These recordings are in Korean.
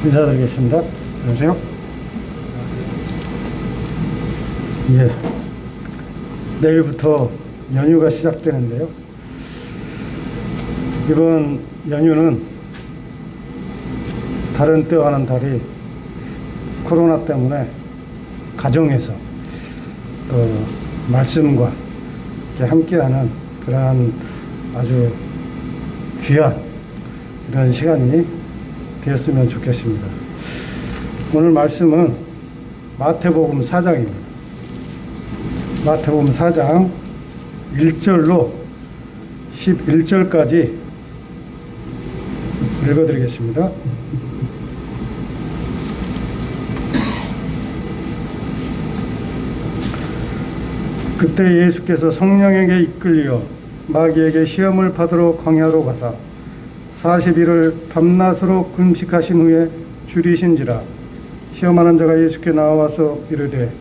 인사드리겠습니다. 안녕하세요. 예, 내일부터 연휴가 시작되는데요. 이번 연휴는 다른 때와는 달리 코로나 때문에 가정에서 말씀과 함께하는 그러한 아주 귀한 이런 시간이 되었으면 좋겠습니다. 오늘 말씀은 마태복음 4장입니다. 마태복음 4장 1절로 11절까지 읽어드리겠습니다. 그때 예수께서 성령에게 이끌려 마귀에게 시험을 받으러 광야로 가사 40일을 밤낮으로 금식하신 후에 줄이신지라. 시험하는 자가 예수께 나와서 이르되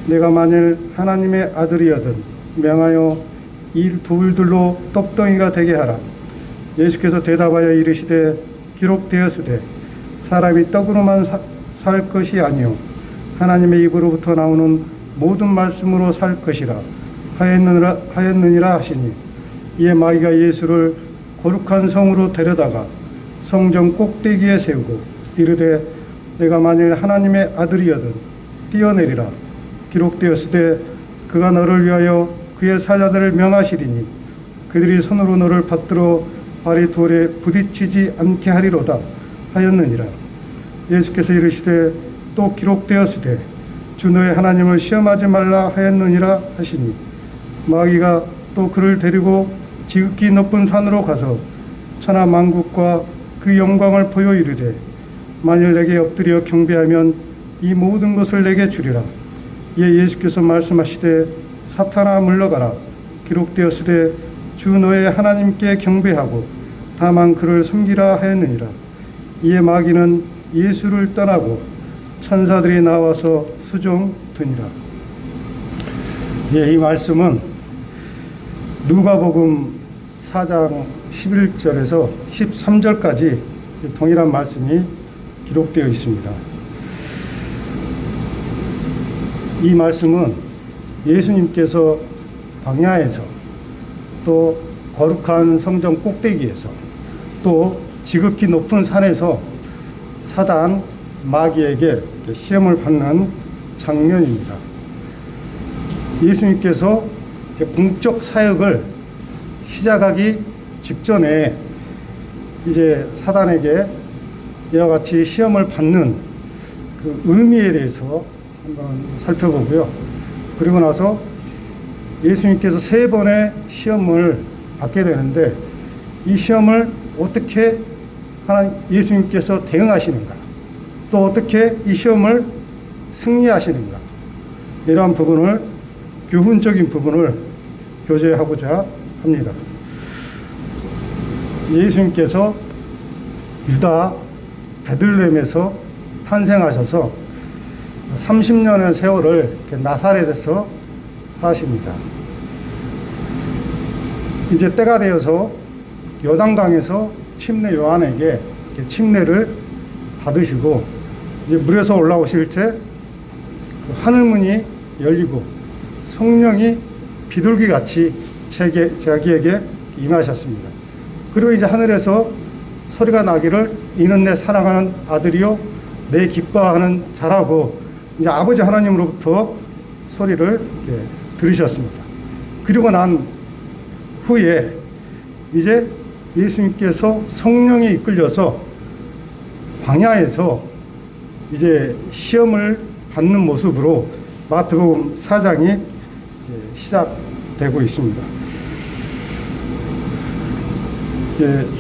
내가 만일 하나님의 아들이여든 명하여 이 돌들로 떡덩이가 되게 하라. 예수께서 대답하여 이르시되 기록되었으되 사람이 떡으로만 살 것이 아니요 하나님의 입으로부터 나오는 모든 말씀으로 살 것이라 하였느니라 하시니, 이에 마귀가 예수를 거룩한 성으로 데려다가 성전 꼭대기에 세우고 이르되 내가 만일 하나님의 아들이여든 뛰어내리라. 기록되었으되 그가 너를 위하여 그의 사자들을 명하시리니 그들이 손으로 너를 받들어 발이 돌에 부딪히지 않게 하리로다 하였느니라. 예수께서 이르시되 또 기록되었으되 주 너의 하나님을 시험하지 말라 하였느니라 하시니, 마귀가 또 그를 데리고 지극히 높은 산으로 가서 천하 만국과 그 영광을 보여 이르되 만일 내게 엎드려 경배하면 이 모든 것을 내게 주리라. 이에 예수께서 말씀하시되 사탄아 물러가라. 기록되었으되 주 너의 하나님께 경배하고 다만 그를 섬기라 하였느니라. 이에 마귀는 예수를 떠나고 천사들이 나와서 수종드니라. 이 말씀은 누가복음 4장 11절에서 13절까지 동일한 말씀이 기록되어 있습니다. 이 말씀은 예수님께서 광야에서 또 거룩한 성전 꼭대기에서 또 지극히 높은 산에서 사단 마귀에게 시험을 받는 장면입니다. 예수님께서 공적 사역을 시작하기 직전에 이제 사단에게 이와 같이 시험을 받는 그 의미에 대해서 한번 살펴보고요. 그리고 나서 예수님께서 3번의 시험을 받게 되는데 이 시험을 어떻게 예수님께서 대응하시는가, 또 어떻게 이 시험을 승리하시는가, 이러한 부분을, 교훈적인 부분을 교제하고자 합니다. 예수님께서 유다 베들레헴에서 탄생하셔서 30년의 세월을 나사렛에서 사십니다. 이제 때가 되어서 요단강에서 침례 요한에게 침례를 받으시고 이제 물에서 올라오실 때 그 하늘문이 열리고 성령이 비둘기같이 자기에게 임하셨습니다. 그리고 이제 하늘에서 소리가 나기를 이는 내 사랑하는 아들이요 내 기뻐하는 자라고 이제 아버지 하나님으로부터 소리를 들으셨습니다. 그리고 난 후에 이제 예수님께서 성령에 이끌려서 광야에서 이제 시험을 받는 모습으로 마태복음 4장이 이제 시작되고 있습니다.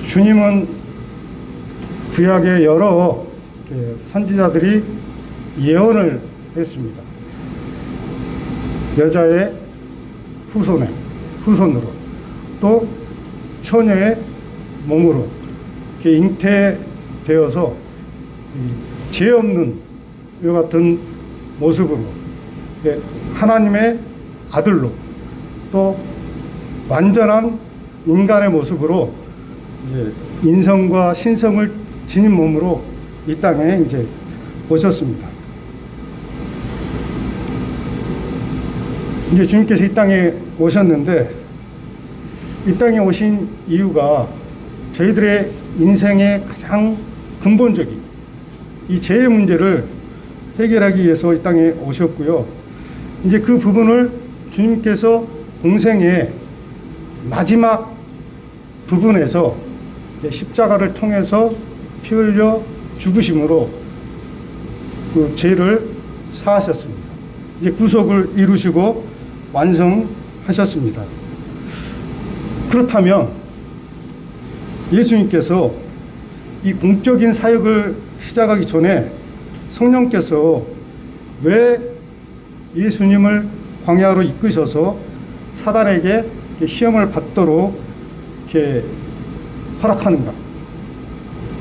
주님은 구약의 여러 선지자들이 예언을 했습니다. 여자의 후손으로 또 처녀의 몸으로 잉태되어서 죄 없는 이 같은 모습으로 하나님의 아들로 또 완전한 인간의 모습으로 인성과 신성을 지닌 몸으로 이 땅에 이제 오셨습니다. 이제 주님께서 이 땅에 오셨는데, 이 땅에 오신 이유가 저희들의 인생의 가장 근본적인 이 죄의 문제를 해결하기 위해서 이 땅에 오셨고요. 이제 그 부분을 주님께서 공생의 마지막 부분에서 십자가를 통해서 피 흘려 죽으심으로 그 죄를 사하셨습니다. 이제 구속을 이루시고 완성하셨습니다. 그렇다면 예수님께서 이 공적인 사역을 시작하기 전에 성령께서 왜 예수님을 광야로 이끄셔서 사단에게 시험을 받도록 이렇게 허락하는가,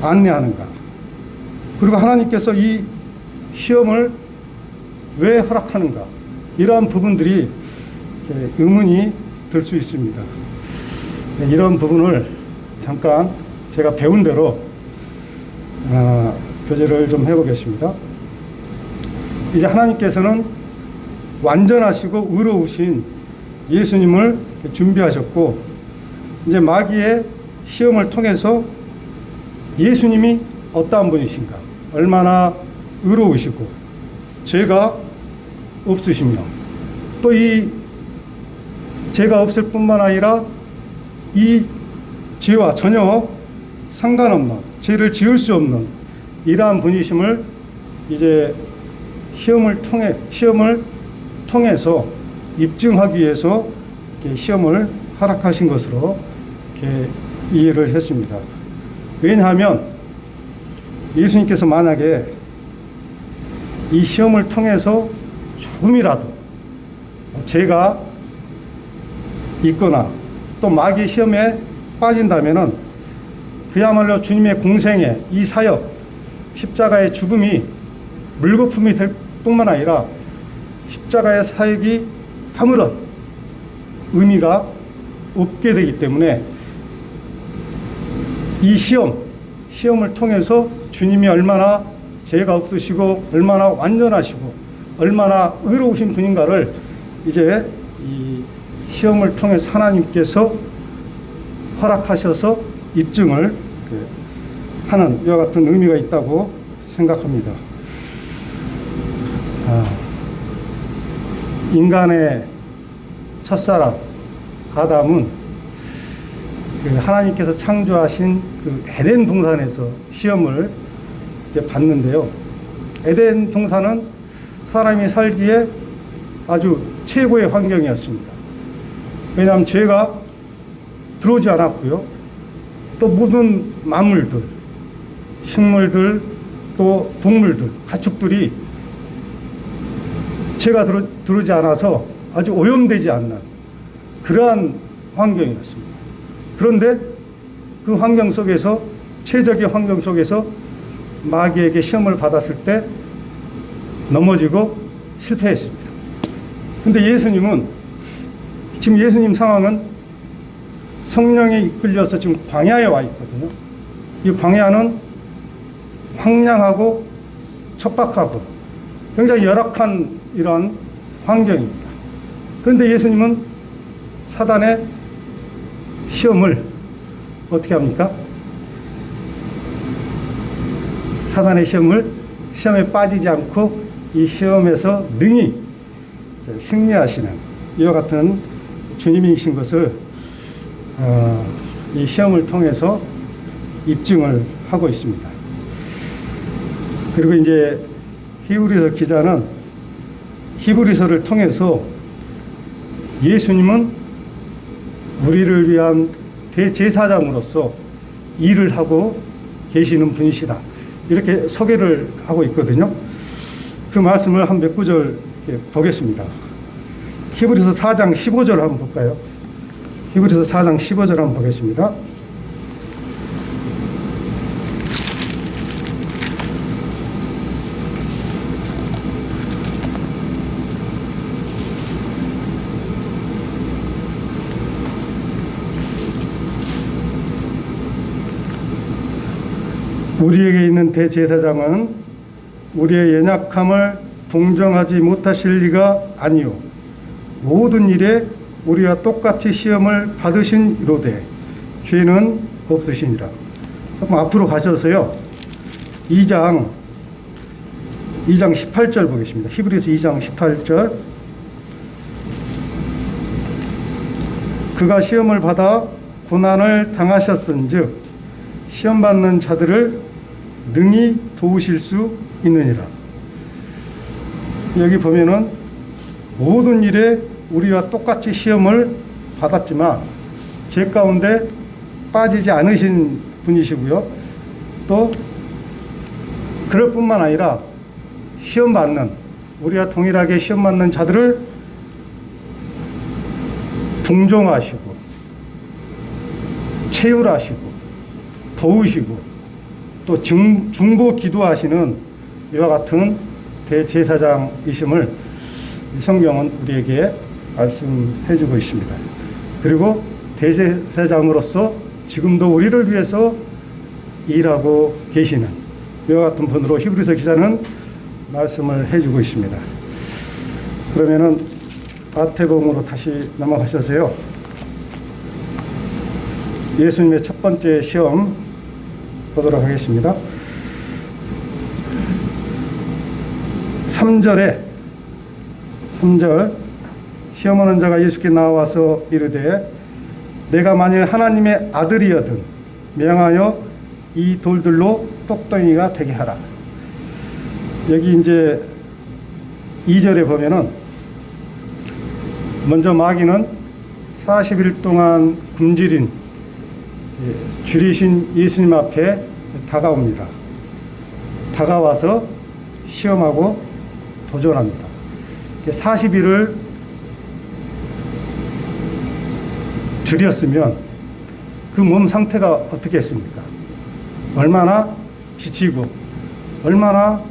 안내하는가? 그리고 하나님께서 이 시험을 왜 허락하는가? 이러한 부분들이 의문이 들 수 있습니다. 이런 부분을 잠깐 제가 배운 대로 교제를 좀 해보겠습니다. 이제 하나님께서는 완전하시고 의로우신 예수님을 준비하셨고, 이제 마귀의 시험을 통해서 예수님이 어떠한 분이신가, 얼마나 의로우시고 죄가 없으시며, 또 이 죄가 없을 뿐만 아니라 이 죄와 전혀 상관없는, 죄를 지을 수 없는 이러한 분이심을 이제 시험을 통해서 입증하기 위해서 시험을 허락하신 것으로 이렇게 이해를 했습니다. 왜냐하면 예수님께서 만약에 이 시험을 통해서 조금이라도 죄가 있거나 또 마귀의 시험에 빠진다면은 그야말로 주님의 공생의 이 사역, 십자가의 죽음이 물거품이 될 뿐만 아니라 십자가의 사역이 아무런 의미가 없게 되기 때문에 이 시험을 통해서 주님이 얼마나 죄가 없으시고 얼마나 완전하시고 얼마나 의로우신 분인가를 이제 이 시험을 통해서 하나님께서 허락하셔서 입증을 하는 이와 같은 의미가 있다고 생각합니다. 인간의 첫사람 아담은 하나님께서 창조하신 그 에덴 동산에서 시험을 받는데요. 에덴 동산은 사람이 살기에 아주 최고의 환경이었습니다. 왜냐하면 죄가 들어오지 않았고요. 또 모든 만물들, 식물들, 또 동물들, 가축들이 죄가 들어오지 않아서 아주 오염되지 않는 그러한 환경이었습니다. 그런데 그 환경 속에서, 최적의 환경 속에서 마귀에게 시험을 받았을 때 넘어지고 실패했습니다. 근데 예수님은, 지금 예수님 상황은 성령에 이끌려서 지금 광야에 와 있거든요. 이 광야는 황량하고 척박하고 굉장히 열악한 이러한 환경입니다. 그런데 예수님은 사단의 시험을 어떻게 합니까? 사단의 시험에 빠지지 않고 이 시험에서 능히 승리하시는 이와 같은 주님이신 것을 이 시험을 통해서 입증을 하고 있습니다. 그리고 이제 히브리서 기자는 히브리서를 통해서 예수님은 우리를 위한 대제사장으로서 일을 하고 계시는 분이시다, 이렇게 소개를 하고 있거든요. 그 말씀을 한 몇 구절 보겠습니다. 히브리서 4장 15절 한번 볼까요? 히브리서 4장 15절 한번 보겠습니다. 우리에게 있는 대제사장은 우리의 연약함을 동정하지 못하실 리가 아니요 모든 일에 우리와 똑같이 시험을 받으신 이로되 죄는 없으시니라. 조금 앞으로 가셔서요. 2장 18절 보겠습니다. 히브리서 2장 18절. 그가 시험을 받아 고난을 당하셨은즉 시험 받는 자들을 능히 도우실 수 있느니라. 여기 보면은 모든 일에 우리와 똑같이 시험을 받았지만 제 가운데 빠지지 않으신 분이시고요. 또 그럴 뿐만 아니라 시험 받는, 우리와 동일하게 시험 받는 자들을 동정하시고 채울하시고 도우시고 또 중보 기도하시는 이와 같은 대제사장이심을 성경은 우리에게 말씀해 주고 있습니다. 그리고 대제사장으로서 지금도 우리를 위해서 일하고 계시는 이와 같은 분으로 히브리서 기자는 말씀을 해주고 있습니다. 그러면은 마태복음으로 다시 넘어가셔서요. 예수님의 첫 번째 시험 보도록 하겠습니다. 3절 시험하는 자가 예수께 나와서 이르되 내가 만일 하나님의 아들이여든 명하여 이 돌들로 똑덩이가 되게 하라. 여기 이제 2절에 보면은 먼저 마귀는 40일 동안 굶주린 줄이신 예수님 앞에 다가옵니다. 다가와서 시험하고 도전합니다. 40일을 줄였으면 그 몸 상태가 어떻겠습니까? 얼마나 지치고 얼마나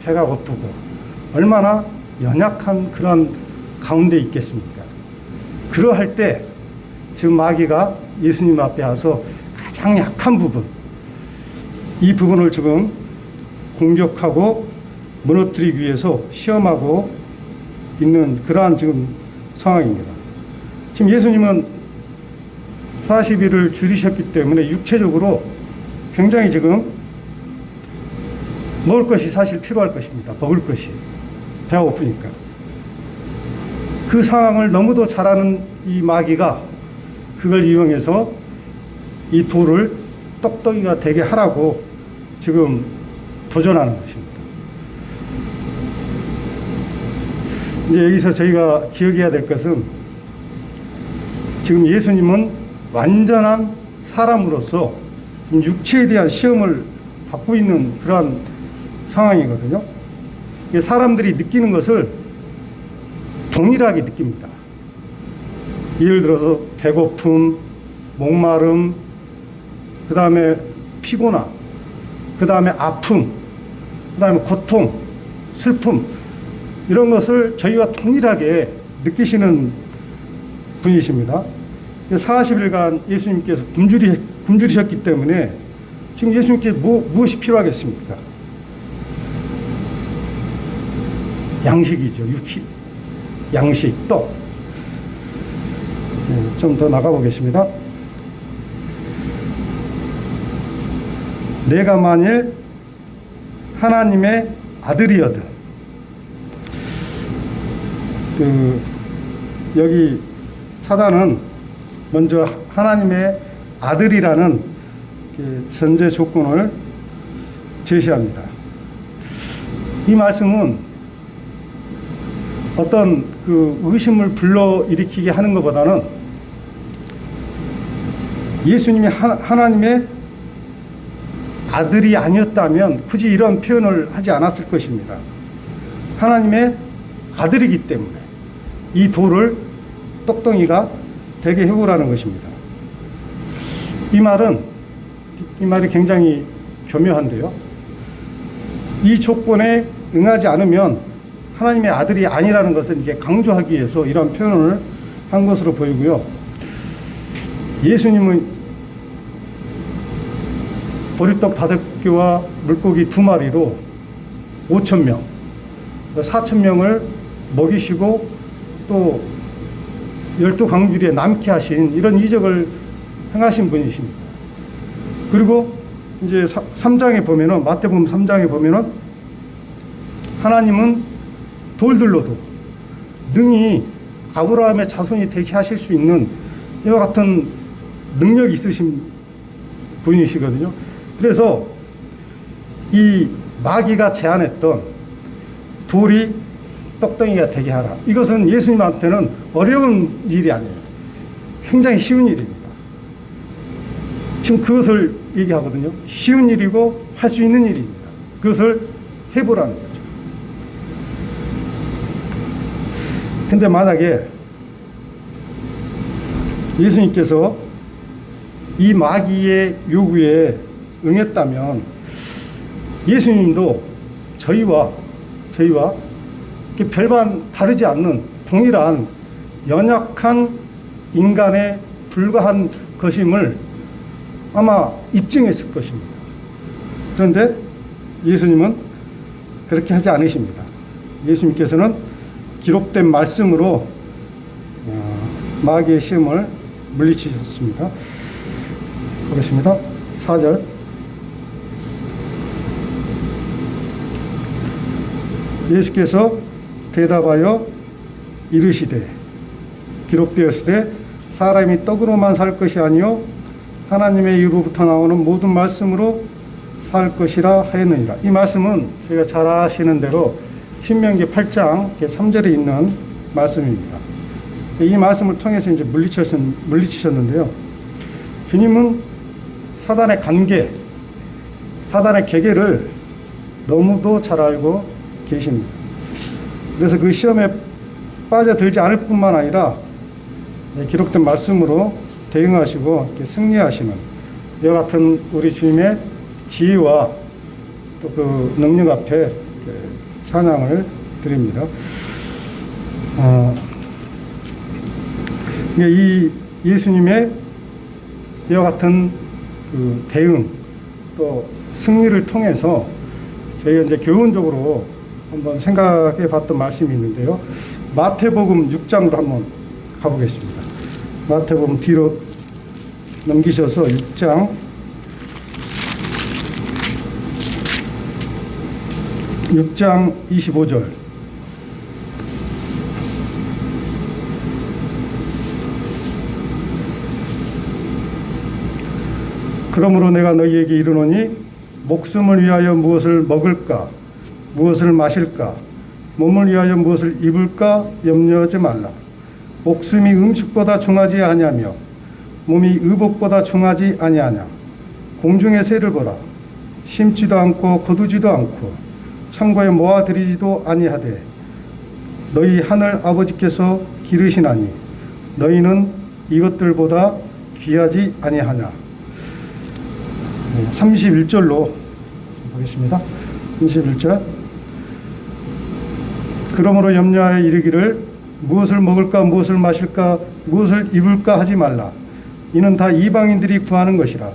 배가 고프고 얼마나 연약한 그런 가운데 있겠습니까? 그러할 때 지금 마귀가 예수님 앞에 와서 가장 약한 부분, 이 부분을 지금 공격하고 무너뜨리기 위해서 시험하고 있는 그러한 지금 상황입니다. 지금 예수님은 40일을 줄이셨기 때문에 육체적으로 굉장히 지금 먹을 것이 사실 필요할 것입니다. 먹을 것이. 배가 고프니까. 그 상황을 너무도 잘 아는 이 마귀가 그걸 이용해서 이 돌을 떡덩이가 되게 하라고 지금 도전하는 것입니다. 이제 여기서 저희가 기억해야 될 것은 지금 예수님은 완전한 사람으로서 육체에 대한 시험을 받고 있는 그러한 상황이거든요. 사람들이 느끼는 것을 동일하게 느낍니다. 예를 들어서 배고픔, 목마름, 그 다음에 피곤함, 그 다음에 아픔, 그 다음에 고통, 슬픔, 이런 것을 저희와 동일하게 느끼시는 분이십니다. 40일간 예수님께서 굶주리셨기 때문에 지금 예수님께 무엇이 필요하겠습니까? 양식이죠. 양식, 떡. 좀 더 나가보겠습니다. 내가 만일 하나님의 아들이어든, 여기 사단은 먼저 하나님의 아들이라는 전제 조건을 제시합니다. 이 말씀은 어떤 의심을 불러일으키게 하는 것보다는 예수님이 하나님의 아들이 아니었다면 굳이 이런 표현을 하지 않았을 것입니다. 하나님의 아들이기 때문에 이 돌을 떡덩이가 되게 해보라는 것입니다. 이 말이 굉장히 교묘한데요. 이 조건에 응하지 않으면 하나님의 아들이 아니라는 것을 이게 강조하기 위해서 이런 표현을 한 것으로 보이고요. 예수님은 보리떡 물고기와 물고기 2마리로 5,000명, 4,000명을 먹이시고 또 12광주리에 남게 하신 이런 이적을 행하신 분이십니다. 그리고 이제 3장에 보면은, 마태복음 3장에 보면은 하나님은 돌들로도 능히 아브라함의 자손이 되게 하실 수 있는 이와 같은 능력이 있으신 분이시거든요. 그래서 이 마귀가 제안했던 돌이 떡덩이가 되게 하라, 이것은 예수님한테는 어려운 일이 아니에요. 굉장히 쉬운 일입니다. 지금 그것을 얘기하거든요. 쉬운 일이고 할 수 있는 일입니다. 그것을 해보라는 거죠. 근데 만약에 예수님께서 이 마귀의 요구에 응했다면 예수님도 저희와 별반 다르지 않는 동일한 연약한 인간에 불과한 것임을 아마 입증했을 것입니다. 그런데 예수님은 그렇게 하지 않으십니다. 예수님께서는 기록된 말씀으로 마귀의 시험을 물리치셨습니다. 보겠습니다. 4절. 예수께서 대답하여 이르시되 기록되었으되 사람이 떡으로만 살 것이 아니요 하나님의 입으로부터 나오는 모든 말씀으로 살 것이라 하였느니라. 이 말씀은 저희가 잘 아시는 대로 신명기 8장 3절에 있는 말씀입니다. 이 말씀을 통해서 이제 물리치셨는데요. 주님은 사단의 관계, 사단의 계계를 너무도 잘 알고 계십니다. 그래서 그 시험에 빠져들지 않을 뿐만 아니라 기록된 말씀으로 대응하시고 승리하시는 이와 같은 우리 주님의 지혜와 또 그 능력 앞에 찬양을 드립니다. 이 예수님의 이와 같은 그 대응 또 승리를 통해서 저희가 이제 교훈적으로 한번 생각해 봤던 말씀이 있는데요. 마태복음 6장으로 한번 가보겠습니다. 마태복음 뒤로 넘기셔서 6장 25절. 그러므로 내가 너희에게 이르노니 목숨을 위하여 무엇을 먹을까 무엇을 마실까 몸을 위하여 무엇을 입을까 염려하지 말라. 목숨이 음식보다 중하지 아니하며 몸이 의복보다 중하지 아니하냐. 공중의 새를 보라. 심지도 않고 거두지도 않고 창고에 모아들이지도 아니하되 너희 하늘 아버지께서 기르시나니 너희는 이것들보다 귀하지 아니하냐. 31절로 보겠습니다. 31절. 그러므로 염려하여 이르기를 무엇을 먹을까 무엇을 마실까 무엇을 입을까 하지 말라. 이는 다 이방인들이 구하는 것이라.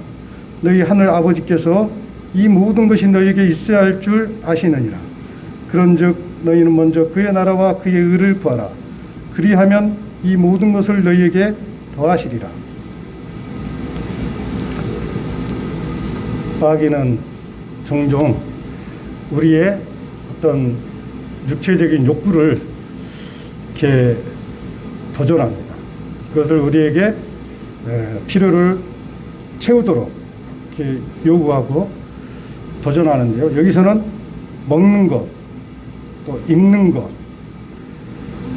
너희 하늘 아버지께서 이 모든 것이 너희에게 있어야 할 줄 아시느니라. 그런즉 너희는 먼저 그의 나라와 그의 의를 구하라. 그리하면 이 모든 것을 너희에게 더하시리라. 마귀는 종종 우리의 어떤 육체적인 욕구를 이렇게 도전합니다. 그것을 우리에게 필요를 채우도록 이렇게 요구하고 도전하는데요. 여기서는 먹는 것, 또 입는 것,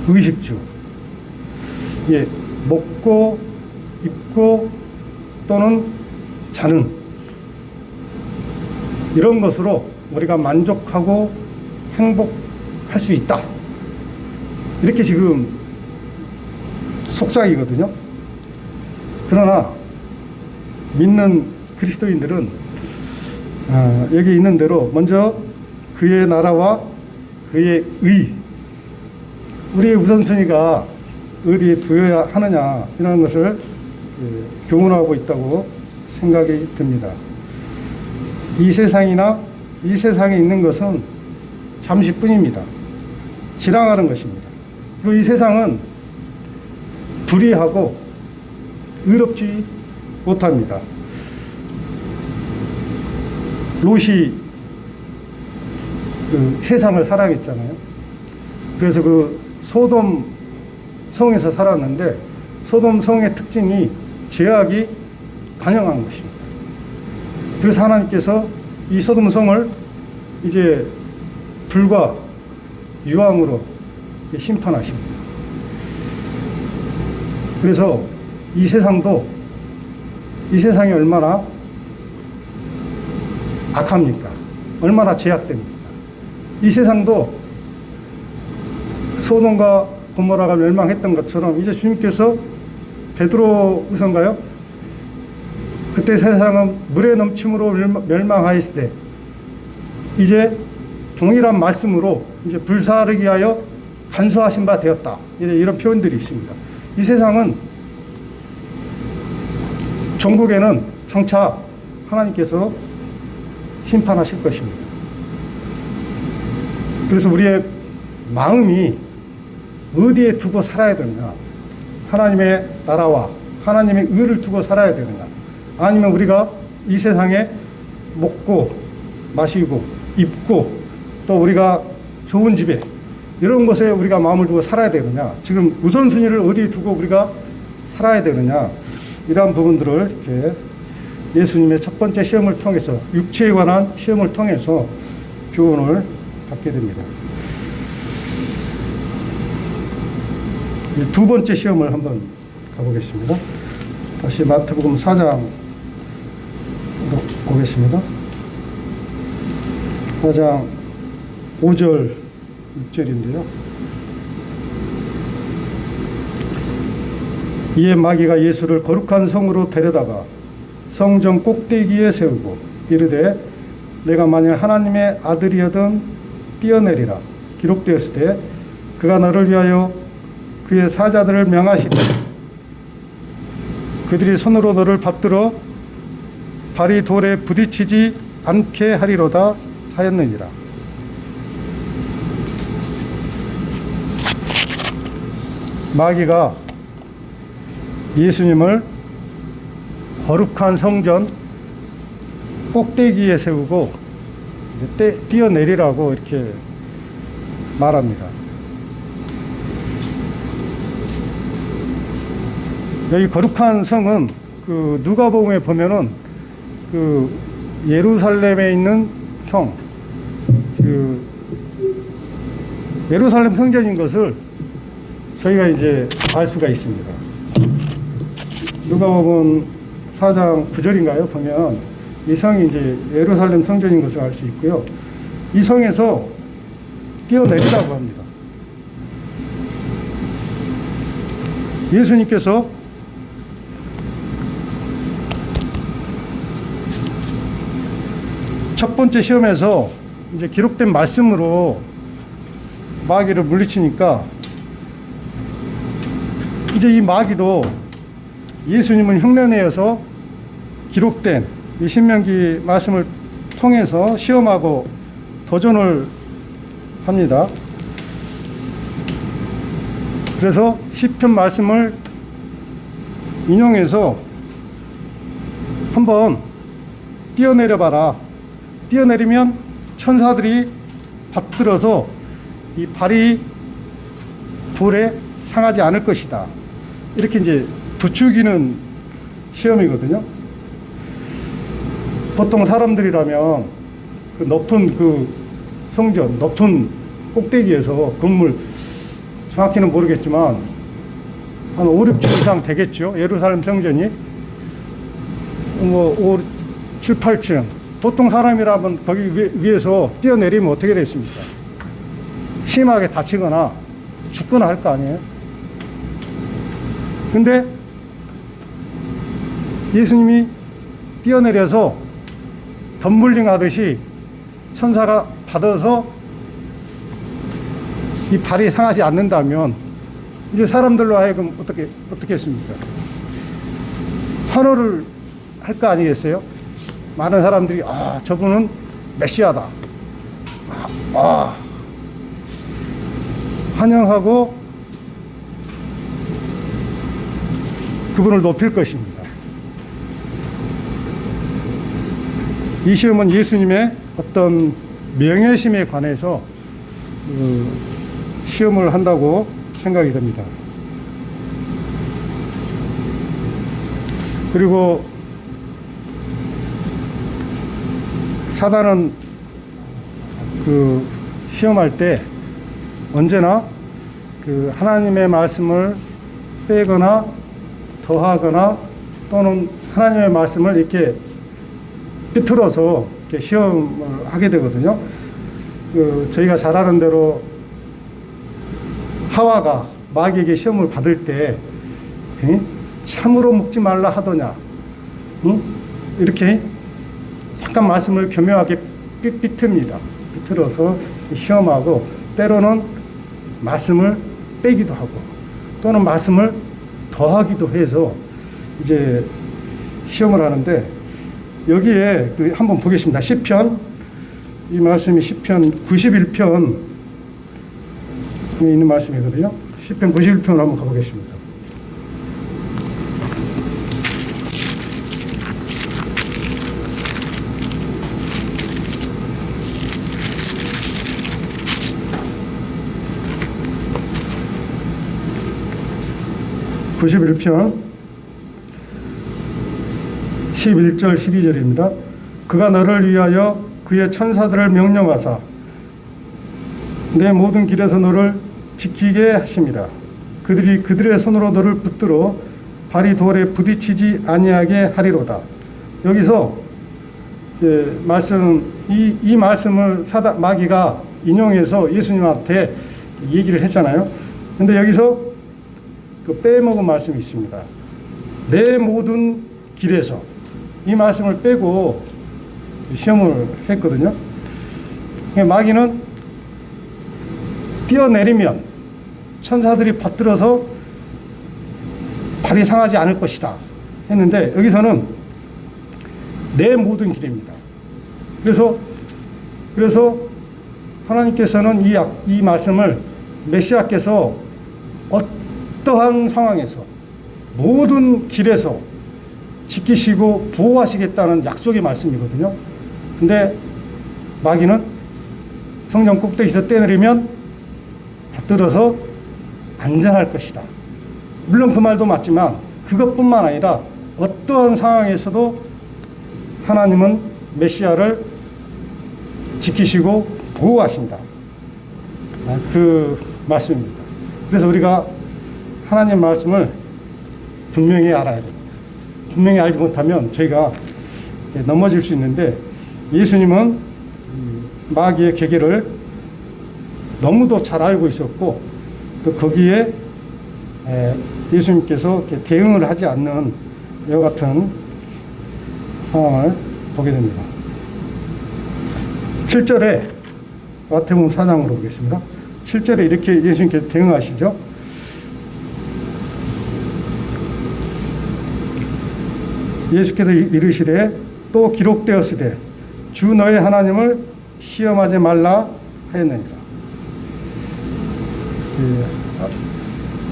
의식주, 먹고 입고 또는 자는 이런 것으로 우리가 만족하고 행복할 수 있다. 이렇게 지금 속삭이거든요. 그러나 믿는 그리스도인들은 여기 있는 대로 먼저 그의 나라와 그의 의, 우리의 우선순위가 어디에 두어야 하느냐 이런 것을 교훈하고 있다고 생각이 듭니다. 이 세상이나 이 세상에 있는 것은 잠시뿐입니다. 지나가는 것입니다. 그리고 이 세상은 불의하고 의롭지 못합니다. 롯이 그 세상을 사랑했잖아요. 그래서 그 소돔 성에서 살았는데 소돔 성의 특징이 죄악이 관영한 것입니다. 그래서 하나님께서 이 소돔 성을 이제 불과 유황으로 심판하십니다. 그래서 이 세상도 이 세상이 얼마나 악합니까? 얼마나 죄악됩니까? 이 세상도 소돔과 고모라가 멸망했던 것처럼 이제 주님께서 베드로후서인가요? 그때 세상은 물의 넘침으로 멸망하였으되 이제 동일한 말씀으로 이제 불사르기 하여 간수하신 바 되었다. 이런 표현들이 있습니다. 이 세상은 종국에는 장차 하나님께서 심판하실 것입니다. 그래서 우리의 마음이 어디에 두고 살아야 되느냐? 하나님의 나라와 하나님의 의를 두고 살아야 되느냐? 아니면 우리가 이 세상에 먹고 마시고 입고 또 우리가 좋은 집에 이런 것에 우리가 마음을 두고 살아야 되느냐? 지금 우선순위를 어디에 두고 우리가 살아야 되느냐? 이러한 부분들을 이렇게 예수님의 첫 번째 시험을 통해서 육체에 관한 시험을 통해서 교훈을 받게 됩니다. 두 번째 시험을 한번 가보겠습니다. 다시 마태복음 4장 보겠습니다. 4장 5절 6절인데요. 이에 마귀가 예수를 거룩한 성으로 데려다가 성전 꼭대기에 세우고 이르되 내가 만일 하나님의 아들이여든 뛰어내리라 기록되었을 때 그가 너를 위하여 그의 사자들을 명하시되 그들이 손으로 너를 받들어 발이 돌에 부딪히지 않게 하리로다 하였느니라. 마귀가 예수님을 거룩한 성전 꼭대기에 세우고 뛰어내리라고 이렇게 말합니다. 여기 거룩한 성은 그 누가복음에 보면은 그 예루살렘에 있는 성, 그 예루살렘 성전인 것을 저희가 이제 알 수가 있습니다. 누가복음 4장 9절인가요? 보면 이 성이 이제 예루살렘 성전인 것을 알 수 있고요. 이 성에서 뛰어내리라고 합니다. 예수님께서 첫 번째 시험에서 이제 기록된 말씀으로 마귀를 물리치니까 이제 이 마귀도 예수님은 흉내내어서 기록된 이 신명기 말씀을 통해서 시험하고 도전을 합니다. 그래서 시편 말씀을 인용해서 한번 뛰어내려 봐라. 뛰어내리면 천사들이 받들어서 이 발이 돌에 상하지 않을 것이다. 이렇게 이제 부추기는 시험이거든요. 보통 사람들이라면 그 높은 그 성전, 높은 꼭대기에서 건물, 정확히는 모르겠지만 한 5, 6층 이상 되겠죠. 예루살렘 성전이 뭐 5, 7, 8층. 보통 사람이라면 거기 위에서 뛰어내리면 어떻게 됐습니까? 심하게 다치거나 죽거나 할 거 아니에요? 근데 예수님이 뛰어내려서 덤블링 하듯이 천사가 받아서 이 발이 상하지 않는다면 이제 사람들로 하여금 어떻게 했습니까? 환호를 할 거 아니겠어요? 많은 사람들이 저분은 메시아다. 환영하고 그분을 높일 것입니다. 이 시험은 예수님의 어떤 명예심에 관해서 시험을 한다고 생각이 됩니다. 그리고 사단은 그 시험할 때 언제나 그 하나님의 말씀을 빼거나 더하거나 또는 하나님의 말씀을 이렇게 비틀어서 이렇게 시험을 하게 되거든요. 저희가 잘 아는 대로 하와가 마귀에게 시험을 받을 때 참으로 먹지 말라 하더냐, 이렇게 약간 말씀을 교묘하게 비틀입니다. 비틀어서 시험하고 때로는 말씀을 빼기도 하고 또는 말씀을 더하기도 해서 이제 시험을 하는데, 여기에 한번 보겠습니다. 시편, 이 말씀이 시편 91편에 있는 말씀이거든요. 시편 91편을 한번 가보겠습니다. (91편) 11절 12절입니다. 그가 너를 위하여 그의 천사들을 명령하사 내 모든 길에서 너를 지키게 하심이라. 그들이 그들의 손으로 너를 붙들어 발이 돌에 부딪히지 아니하게 하리로다. 여기서 이 말씀을 마귀가 인용해서 예수님한테 얘기를 했잖아요. 근데 여기서 그 빼먹은 말씀이 있습니다. 내 모든 길에서, 이 말씀을 빼고 시험을 했거든요. 마귀는 뛰어내리면 천사들이 받들어서 발이 상하지 않을 것이다 했는데, 여기서는 내 모든 길입니다. 그래서 하나님께서는 이 말씀을 메시아께서 어떠한 상황에서 모든 길에서 지키시고 보호하시겠다는 약속의 말씀이거든요. 근데 마귀는 성전 꼭대기에서 떼내리면 받들어서 안전할 것이다. 물론 그 말도 맞지만 그것뿐만 아니라 어떠한 상황에서도 하나님은 메시아를 지키시고 보호하신다. 그 말씀입니다. 그래서 우리가 하나님 말씀을 분명히 알아야 됩니다. 분명히 알지 못하면 저희가 넘어질 수 있는데, 예수님은 마귀의 계계를 너무도 잘 알고 있었고, 또 거기에 예수님께서 대응을 하지 않는 이와 같은 상황을 보게 됩니다. 7절에 마태복음 4장으로 보겠습니다. 7절에 이렇게 예수님께서 대응하시죠. 예수께서 이르시되 또 기록되었으되 주 너의 하나님을 시험하지 말라 하였느니라.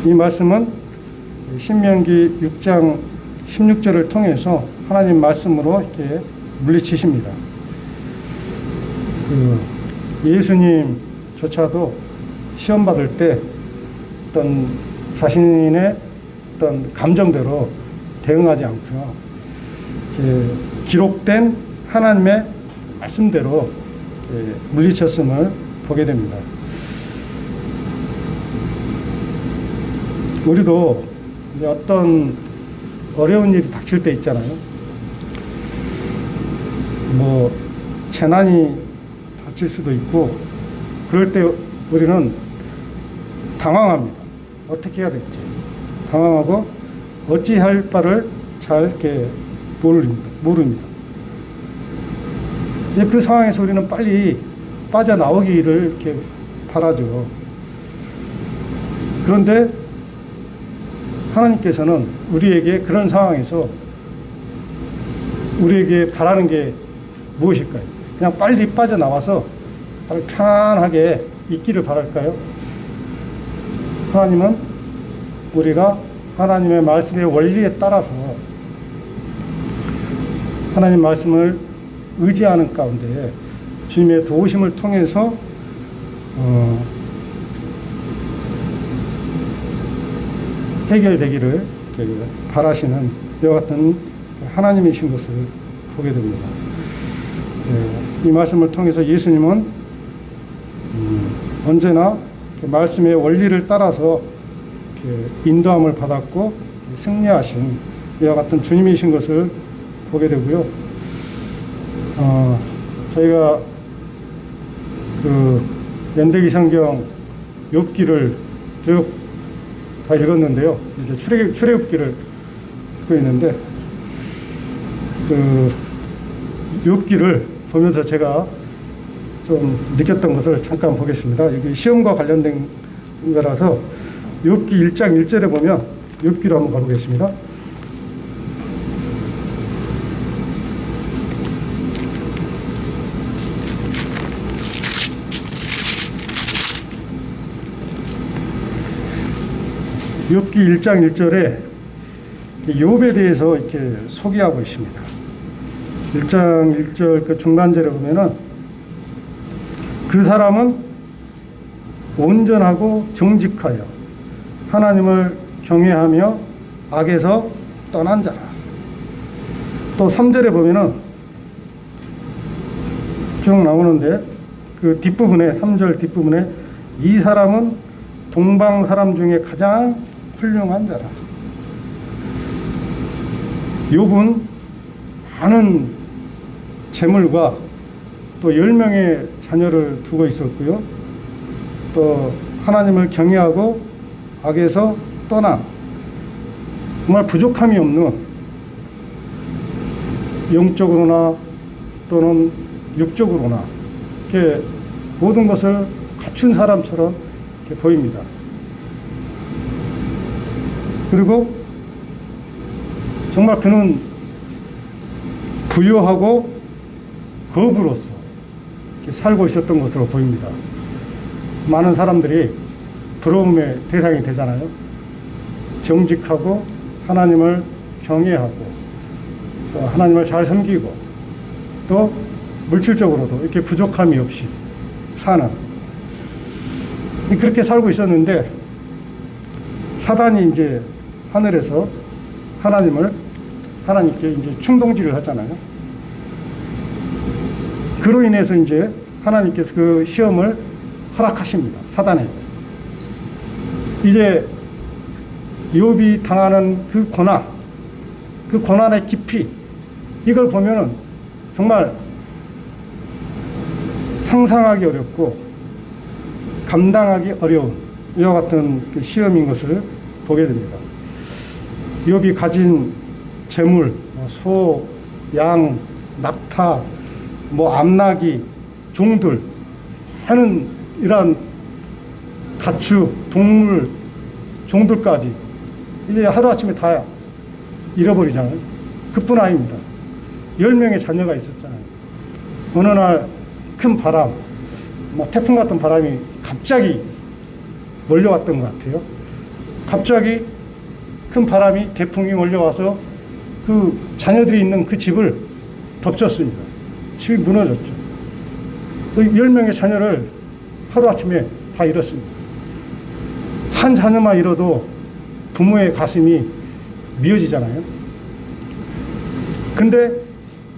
이 말씀은 신명기 6장 16절을 통해서 하나님 말씀으로 이렇게 물리치십니다. 예수님조차도 시험 받을 때 어떤 자신의 어떤 감정대로 대응하지 않고요, 기록된 하나님의 말씀대로 물리쳤음을 보게 됩니다. 우리도 어떤 어려운 일이 닥칠 때 있잖아요. 뭐 재난이 닥칠 수도 있고, 그럴 때 우리는 당황합니다. 어떻게 해야 될지 당황하고 어찌할 바를 잘 이렇게 모릅니다. 그 상황에서 우리는 빨리 빠져나오기를 이렇게 바라죠. 그런데 하나님께서는 우리에게 그런 상황에서 우리에게 바라는 게 무엇일까요? 그냥 빨리 빠져나와서 편안하게 있기를 바랄까요? 하나님은 우리가 하나님의 말씀의 원리에 따라서 하나님 말씀을 의지하는 가운데 주님의 도우심을 통해서 해결되기를 바라시는 이와 같은 하나님이신 것을 보게 됩니다. 이 말씀을 통해서 예수님은 언제나 말씀의 원리를 따라서 인도함을 받았고 승리하신 이와 같은 주님이신 것을 보게 되고요. 저희가 그 연대기 성경 욥기를 쭉 다 읽었는데요. 이제 출애굽기를 읽고 있는데 그 욥기를 보면서 제가 좀 느꼈던 것을 잠깐 보겠습니다. 여기 시험과 관련된 거라서 욥기 1장 1절에 보면 욥기로 한번 가보겠습니다. 욥기 1장 1절에 욥에 대해서 이렇게 소개하고 있습니다. 1장 1절 그 중간절에 보면은 그 사람은 온전하고 정직하여 하나님을 경외하며 악에서 떠난 자라. 또 3절에 보면은 쭉 나오는데 그 뒷부분에 3절 뒷부분에 이 사람은 동방 사람 중에 가장 훌륭한 자라. 욥은 많은 재물과 또 10명의 자녀를 두고 있었고요. 또 하나님을 경외하고 악에서 떠난 정말 부족함이 없는 영적으로나 또는 육적으로나 이렇게 모든 것을 갖춘 사람처럼 이렇게 보입니다. 그리고 정말 그는 부유하고 거부로서 이렇게 살고 있었던 것으로 보입니다. 많은 사람들이 부러움의 대상이 되잖아요. 정직하고 하나님을 경외하고 또 하나님을 잘 섬기고 또 물질적으로도 이렇게 부족함이 없이 사는 그렇게 살고 있었는데 사단이 이제 하늘에서 하나님께 이제 충동질을 하잖아요. 그로 인해서 이제 하나님께서 그 시험을 허락하십니다. 사단에. 이제 욥이 당하는 그 고난의 깊이 이걸 보면은 정말 상상하기 어렵고 감당하기 어려운 이와 같은 그 시험인 것을 보게 됩니다. 욥이 가진 재물, 소, 양, 낙타, 암나기, 종들 하는 이러한 가축, 동물, 종들까지 이제 하루아침에 다 잃어버리잖아요. 그뿐 아닙니다. 10명의 자녀가 있었잖아요. 어느 날 큰 바람, 태풍 같은 바람이 갑자기 몰려왔던 것 같아요. 갑자기 큰 바람이 대풍이 몰려와서 그 자녀들이 있는 그 집을 덮쳤습니다. 집이 무너졌죠. 10명의 자녀를 하루아침에 다 잃었습니다. 한 자녀만 잃어도 부모의 가슴이 미어지잖아요. 근데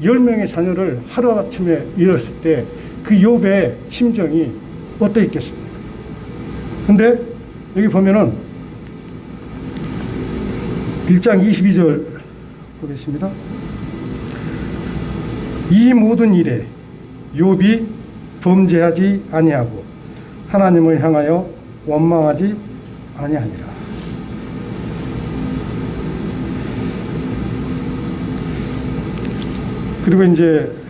10명의 자녀를 하루아침에 잃었을 때 그 욥의 심정이 어떠했겠습니까? 근데 여기 보면은 1장 22절 보겠습니다. 이 모든 일에 욥이 범죄하지 아니하고 하나님을 향하여 원망하지 아니하니라. 그리고 이제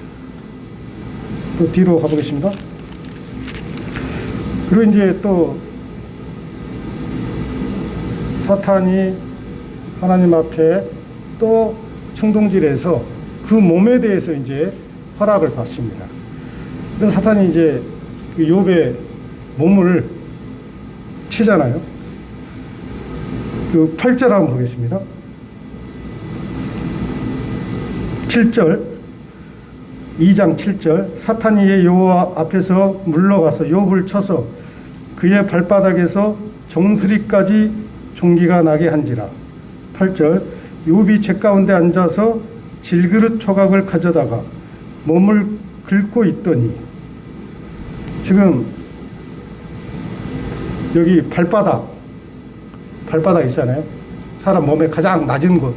또 뒤로 가보겠습니다. 그리고 이제 또 사탄이 하나님 앞에 또 충동질해서 그 몸에 대해서 이제 허락을 받습니다. 그래서 사탄이 이제 그 욥의 몸을 치잖아요. 그 8절 한번 보겠습니다. 7절, 2장 7절, 사탄이 여호와 앞에서 물러가서 욥을 쳐서 그의 발바닥에서 정수리까지 종기가 나게 한지라. 8절, 욥이 제 가운데 앉아서 질그릇 조각을 가져다가 몸을 긁고 있더니, 지금 여기 발바닥 있잖아요. 사람 몸의 가장 낮은 곳,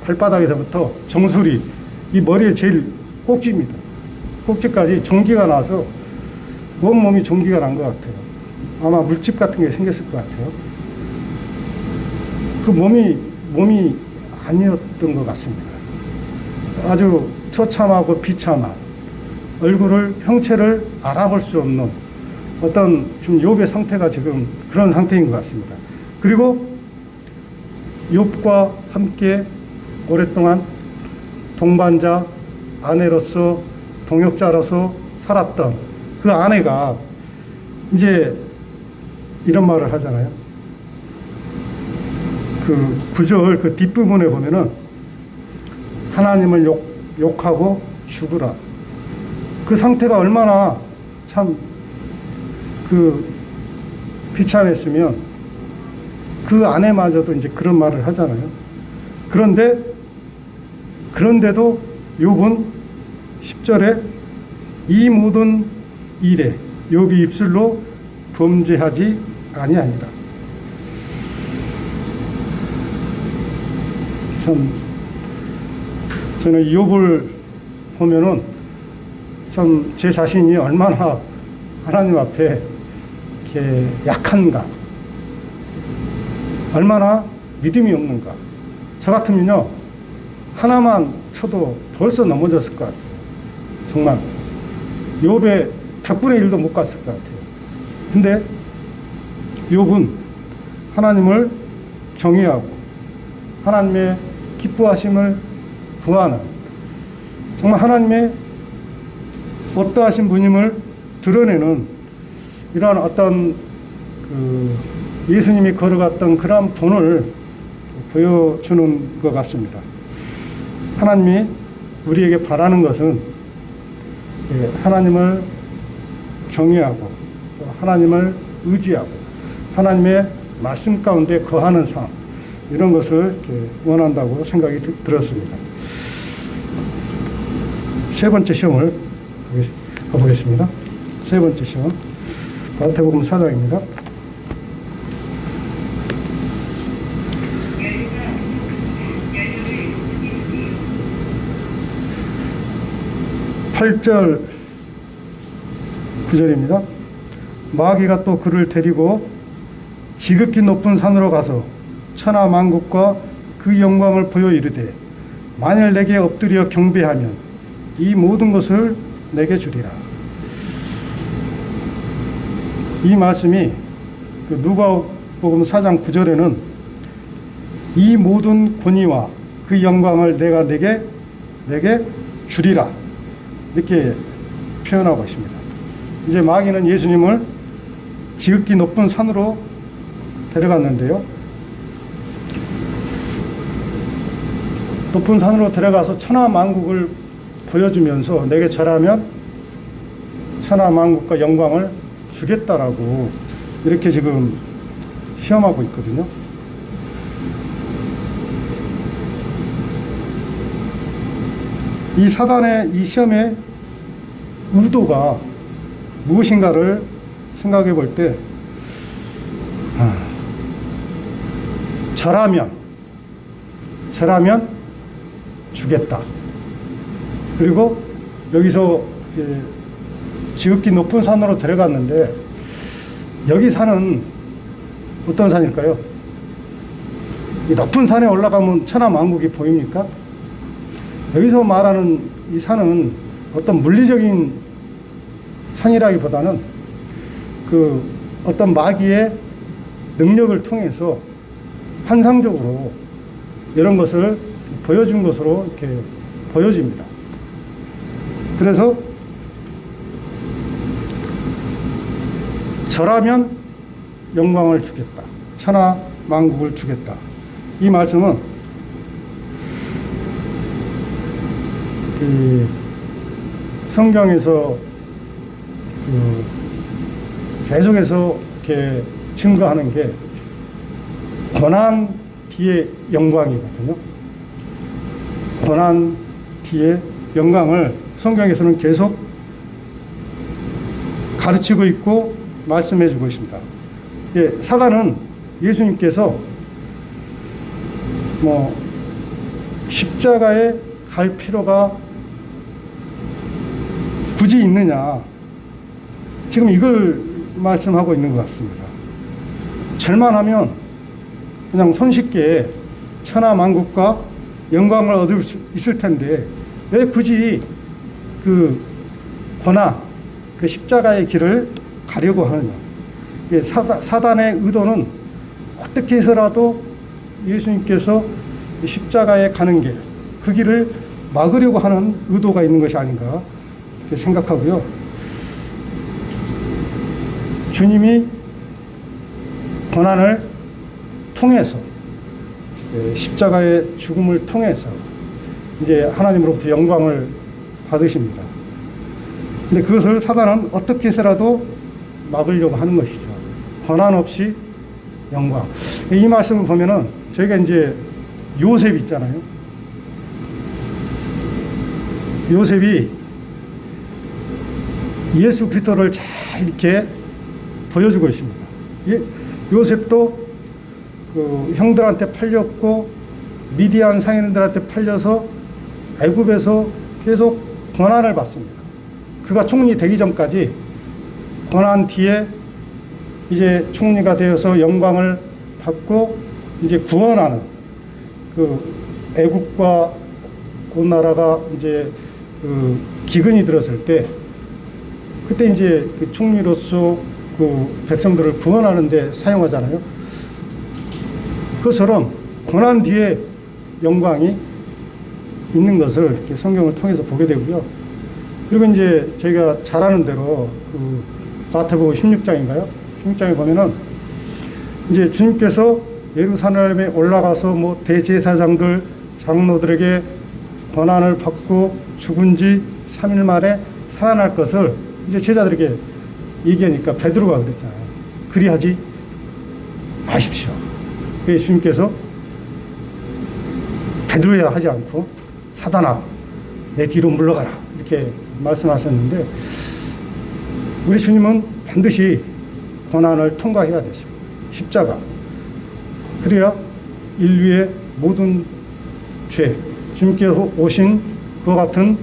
발바닥에서부터 정수리, 이 머리의 제일 꼭지입니다. 꼭지까지 종기가 나서 온몸이 종기가 난 것 같아요. 아마 물집 같은 게 생겼을 것 같아요. 그 몸이 아니었던 것 같습니다. 아주 처참하고 비참한, 얼굴을, 형체를 알아볼 수 없는 어떤 지금 욥의 상태가 지금 그런 상태인 것 같습니다. 그리고 욥과 함께 오랫동안 동반자, 아내로서, 동역자로서 살았던 그 아내가 이제 이런 말을 하잖아요. 그 9절 그 뒷부분에 보면은 하나님을 욕하고 죽으라. 그 상태가 얼마나 참 그 비참했으면 그 아내마저도 이제 그런 말을 하잖아요. 그런데도 욥은 10절에 이 모든 일에 욥이 입술로 범죄하지 아니하니라. 참 저는 욥을 보면은 참 제 자신이 얼마나 하나님 앞에 이렇게 약한가, 얼마나 믿음이 없는가. 저 같으면요 하나만 쳐도 벌써 넘어졌을 것 같아요. 정말 욥의 100분의 1도 못 갔을 것 같아요. 근데 욥은 하나님을 경외하고 하나님의 기뻐하심을 구하는, 정말 하나님의 어떠하신 분임을 드러내는 이러한 어떤 그 예수님이 걸어갔던 그런 본을 보여주는 것 같습니다. 하나님이 우리에게 바라는 것은 하나님을 경외하고 또 하나님을 의지하고 하나님의 말씀 가운데 거하는 삶, 이런 것을 원한다고 생각이 들었습니다. 세 번째 시험을 가보겠습니다. 세 번째 시험, 마태복음 4장입니다. (8절) (9절입니다) 마귀가 또 그를 데리고 지극히 높은 산으로 가서 천하 만국과 그 영광을 보여 이르되 만일 내게 엎드려 경배하면 이 모든 것을 내게 주리라. 이 말씀이 그 누가복음 4장 9절에는 이 모든 권위와 그 영광을 내가 내게 주리라, 이렇게 표현하고 있습니다. 이제 마귀는 예수님을 지극히 높은 산으로 데려갔는데요. 높은 산으로 데려가서 천하 만국을 보여주면서 내게 절하면 천하 만국과 영광을 주겠다라고 이렇게 지금 시험하고 있거든요. 이 사단의 이 시험의 의도가 무엇인가를 생각해 볼 때, 절하면 주겠다. 그리고 여기서 지극히 높은 산으로 데려갔는데, 여기 산은 어떤 산일까요? 이 높은 산에 올라가면 천하 만국이 보입니까? 여기서 말하는 이 산은 어떤 물리적인 산이라기보다는 그 어떤 마귀의 능력을 통해서 환상적으로 이런 것을 보여준 것으로 이렇게 보여집니다. 그래서 저라면 영광을 주겠다. 천하 만국을 주겠다. 이 말씀은 성경에서 계속해서 이렇게 증거하는 게 고난 뒤의 영광이거든요. 고난 뒤의 영광을 성경에서는 계속 가르치고 있고 말씀해 주고 있습니다. 예, 사단은 예수님께서 십자가에 갈 필요가 굳이 있느냐, 지금 이걸 말씀하고 있는 것 같습니다. 절만하면 그냥 손쉽게 천하 만국과 영광을 얻을 수 있을 텐데 왜 굳이 그 고난, 그 십자가의 길을 가려고 하느냐. 사단의 의도는 어떻게 해서라도 예수님께서 십자가에 가는 길, 그 길을 막으려고 하는 의도가 있는 것이 아닌가 이렇게 생각하고요. 주님이 고난을 통해서, 십자가의 죽음을 통해서 이제 하나님으로부터 영광을 받으십니다. 근데 그것을 사단은 어떻게 해서라도 막으려고 하는 것이죠. 고난 없이 영광. 이 말씀을 보면은 저희가 이제 요셉 있잖아요. 요셉이 예수 그리스도를 잘 이렇게 보여주고 있습니다. 요셉도 그 형들한테 팔렸고 미디안 상인들한테 팔려서 애굽에서 계속 고난을 받습니다. 그가 총리 되기 전까지 고난 뒤에 이제 총리가 되어서 영광을 받고 이제 구원하는 그 애국과 온 나라가 이제 그 기근이 들었을 때 그때 이제 그 총리로서 그 백성들을 구원하는데 사용하잖아요. 그것처럼 고난 뒤에 영광이 있는 것을 이렇게 성경을 통해서 보게 되고요. 그리고 이제 저희가 잘 아는 대로 그 마태복음 16장인가요? 16장에 보면은 이제 주님께서 예루살렘에 올라가서 뭐 대제사장들, 장로들에게 고난을 받고 죽은 지 3일 만에 살아날 것을 이제 제자들에게 얘기하니까 베드로가 그랬잖아요. 그리하지 마십시오. 예수님께서 베드로야 하지 않고 사단아 내 뒤로 물러가라 이렇게 말씀하셨는데 우리 주님은 반드시 고난을 통과해야 되십니다. 십자가. 그래야 인류의 모든 죄, 주님께서 오신 그와 같은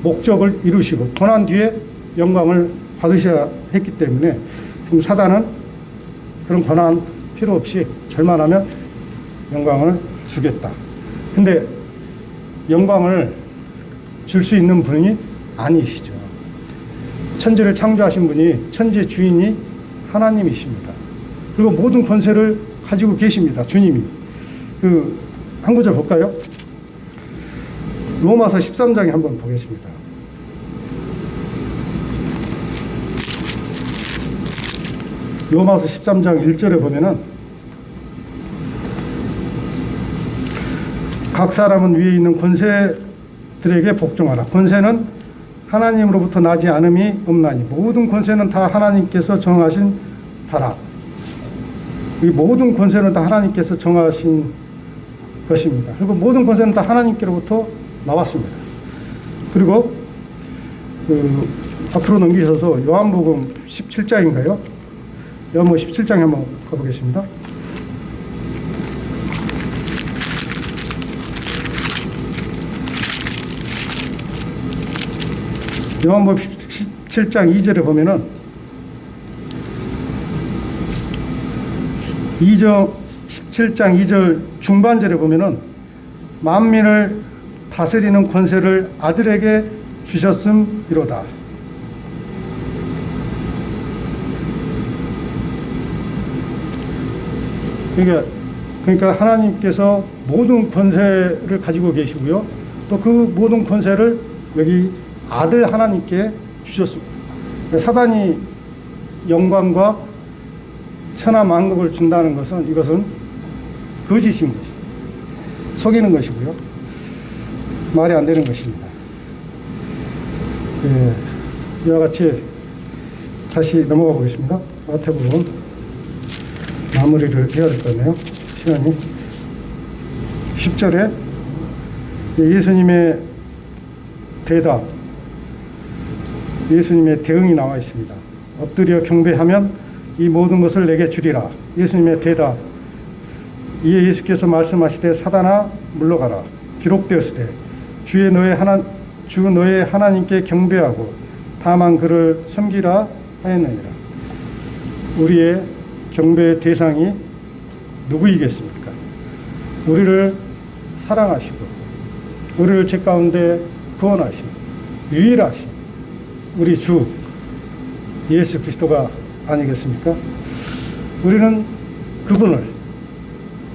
목적을 이루시고 고난 뒤에 영광을 받으셔야 했기 때문에 지금 사단은 그런 고난 필요 없이 절만하면 영광을 주겠다. 근데 영광을 줄 수 있는 분이 아니시죠. 천지를 창조하신 분이 천지의 주인이 하나님이십니다. 그리고 모든 권세를 가지고 계십니다. 주님이. 한 구절 볼까요? 로마서 13장에 한번 보겠습니다. 로마서 13장 1절에 보면은 각 사람은 위에 있는 권세들에게 복종하라. 권세는 하나님으로부터 나지 않음이 없나니 모든 권세는 다 하나님께서 정하신 바라. 이 모든 권세는 다 하나님께서 정하신 것입니다. 그리고 모든 권세는 다 하나님께로부터 나왔습니다. 그리고 앞으로 넘기셔서 요한복음 17장인가요? 요한복음 17장에 한번 가보겠습니다. 요한복음 17장 2절에 보면은 17장 2절 중반절에 보면은 만민을 다스리는 권세를 아들에게 주셨음이로다. 그러니까 하나님께서 모든 권세를 가지고 계시고요. 또 그 모든 권세를 여기 아들 하나님께 주셨습니다. 사단이 영광과 천하 만국을 준다는 것은 이것은 거짓인 것입니다. 속이는 것이고요. 말이 안 되는 것입니다. 이와 같이 다시 넘어가 보겠습니다. 마태복음 마무리를 해야 될 것 같네요. 시간이 10절에 예수님의 대답, 예수님의 대응이 나와 있습니다. 엎드려 경배하면 이 모든 것을 내게 주리라. 예수님의 대답. 이에 예수께서 말씀하시되 사단아 물러가라. 기록되었으되 주 너의 하나님께 경배하고 다만 그를 섬기라 하였느니라. 우리의 경배의 대상이 누구이겠습니까? 우리를 사랑하시고 우리를 죄 가운데 구원하신 유일하신 우리 주 예수 그리스도가 아니겠습니까? 우리는 그분을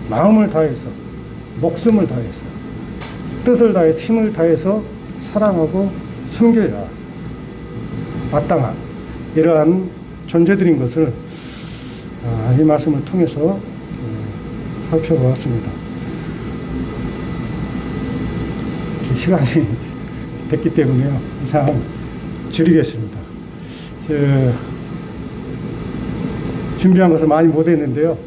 마음을 다해서 목숨을 다해서 뜻을 다해서 힘을 다해서 사랑하고 섬겨야 마땅한 이러한 존재들인 것을 이 말씀을 통해서 살펴보았습니다. 시간이 됐기 때문에요. 이상 줄이겠습니다. 준비한 것을 많이 못했는데요.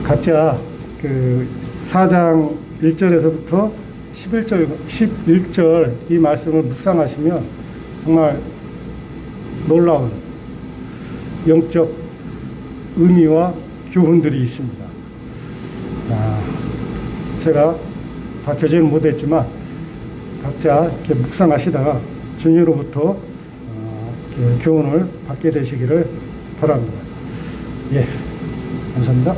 각자 그 4장 1절에서부터 11절 이 말씀을 묵상하시면 정말 놀라운 영적 의미와 교훈들이 있습니다. 제가 다 교제는 못했지만 각자 이렇게 묵상하시다가 주님으로부터 교훈을 받게 되시기를 바랍니다. 예, 감사합니다.